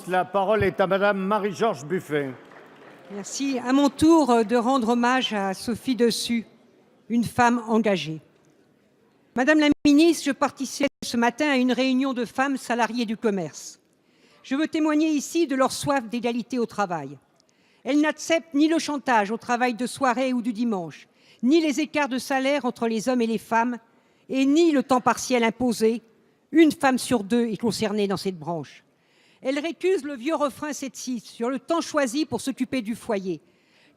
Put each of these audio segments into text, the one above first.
La parole est à Madame Marie-Georges Buffet. Merci. À mon tour de rendre hommage à Sophie Dessus, une femme engagée. Madame la ministre, je participais ce matin à une réunion de femmes salariées du commerce. Je veux témoigner ici de leur soif d'égalité au travail. Elles n'acceptent ni le chantage au travail de soirée ou du dimanche, ni les écarts de salaire entre les hommes et les femmes, et ni le temps partiel imposé. Une femme sur deux est concernée dans cette branche. Elles récusent le vieux refrain sexiste sur le temps choisi pour s'occuper du foyer.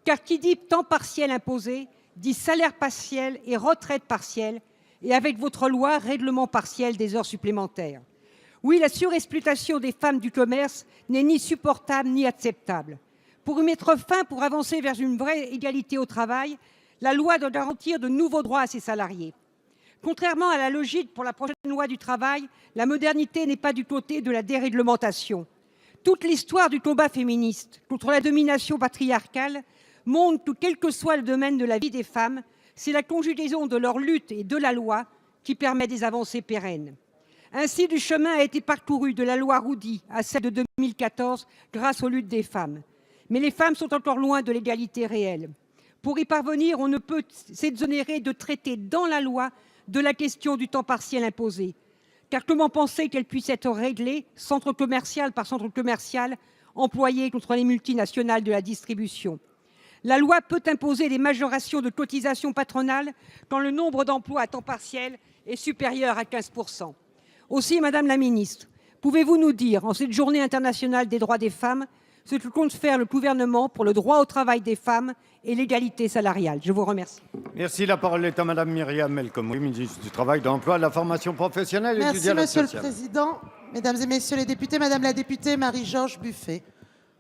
Car qui dit temps partiel imposé, dit salaire partiel et retraite partielle, et avec votre loi, règlement partiel des heures supplémentaires. Oui, la surexploitation des femmes du commerce n'est ni supportable ni acceptable. Pour y mettre fin, pour avancer vers une vraie égalité au travail, la loi doit garantir de nouveaux droits à ses salariés. Contrairement à la logique pour la prochaine loi du travail, la modernité n'est pas du côté de la déréglementation. Toute l'histoire du combat féministe contre la domination patriarcale montre que, quel que soit le domaine de la vie des femmes, c'est la conjugaison de leur lutte et de la loi qui permet des avancées pérennes. Ainsi, du chemin a été parcouru de la loi Roudy à celle de 2014 grâce aux luttes des femmes. Mais les femmes sont encore loin de l'égalité réelle. Pour y parvenir, on ne peut s'exonérer de traiter dans la loi de la question du temps partiel imposé. Car comment penser qu'elle puisse être réglée, centre commercial par centre commercial, employé contre les multinationales de la distribution? La loi peut imposer des majorations de cotisations patronales quand le nombre d'emplois à temps partiel est supérieur à 15%. Aussi, Madame la ministre, pouvez-vous nous dire, en cette journée internationale des droits des femmes, ce que compte faire le gouvernement pour le droit au travail des femmes et l'égalité salariale? Je vous remercie. Merci. La parole est à Madame Myriam El Khomri, ministre du Travail, de l'Emploi, de la Formation professionnelle et du dialogue social. Merci, Monsieur le Président. Mesdames et Messieurs les députés, Madame la députée Marie-Georges Buffet.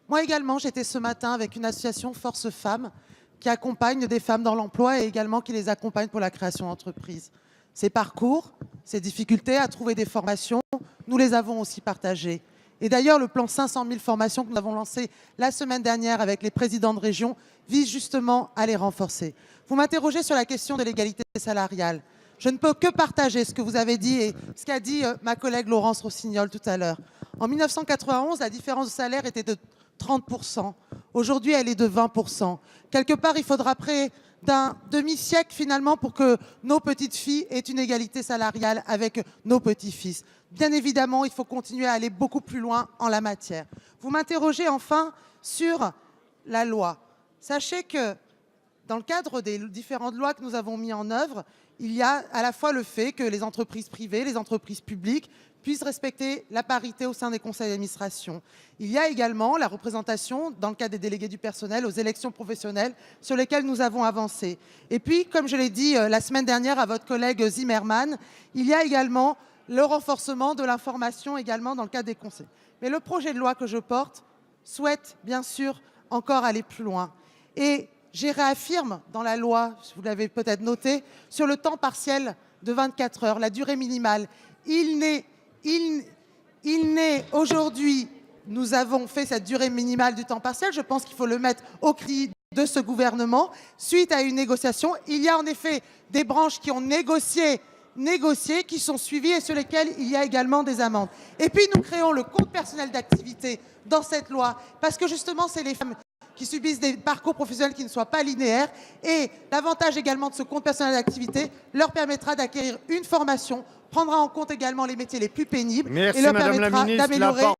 Moi également, j'étais ce matin avec une association Force Femmes qui accompagne des femmes dans l'emploi et également qui les accompagne pour la création d'entreprises. Ces parcours, ces difficultés à trouver des formations, nous les avons aussi partagées. Et d'ailleurs, le plan 500 000 formations que nous avons lancé la semaine dernière avec les présidents de région vise justement à les renforcer. Vous m'interrogez sur la question de l'égalité salariale. Je ne peux que partager ce que vous avez dit et ce qu'a dit ma collègue Laurence Rossignol tout à l'heure. En 1991, la différence de salaire était de 30%. Aujourd'hui, elle est de 20%. Quelque part, il faudra près d'un demi-siècle finalement pour que nos petites filles aient une égalité salariale avec nos petits-fils. Bien évidemment, il faut continuer à aller beaucoup plus loin en la matière. Vous m'interrogez enfin sur la loi. Sachez que dans le cadre des différentes lois que nous avons mises en œuvre, il y a à la fois le fait que les entreprises privées, les entreprises publiques puissent respecter la parité au sein des conseils d'administration. Il y a également la représentation dans le cadre des délégués du personnel aux élections professionnelles sur lesquelles nous avons avancé. Et puis, comme je l'ai dit la semaine dernière à votre collègue Zimmermann, il y a également le renforcement de l'information également dans le cadre des conseils. Mais le projet de loi que je porte souhaite bien sûr encore aller plus loin. Et j'ai réaffirme dans la loi, vous l'avez peut-être noté, sur le temps partiel de 24 heures, la durée minimale. Il n'est aujourd'hui, nous avons fait cette durée minimale du temps partiel, je pense qu'il faut le mettre au cri de ce gouvernement. Suite à une négociation, il y a en effet des branches qui ont négocié, qui sont suivies et sur lesquelles il y a également des amendes. Et puis nous créons le compte personnel d'activité dans cette loi, parce que justement c'est les femmes qui subissent des parcours professionnels qui ne soient pas linéaires. Et l'avantage également de ce compte personnel d'activité leur permettra d'acquérir une formation, prendra en compte également les métiers les plus pénibles et leur permettra d'améliorer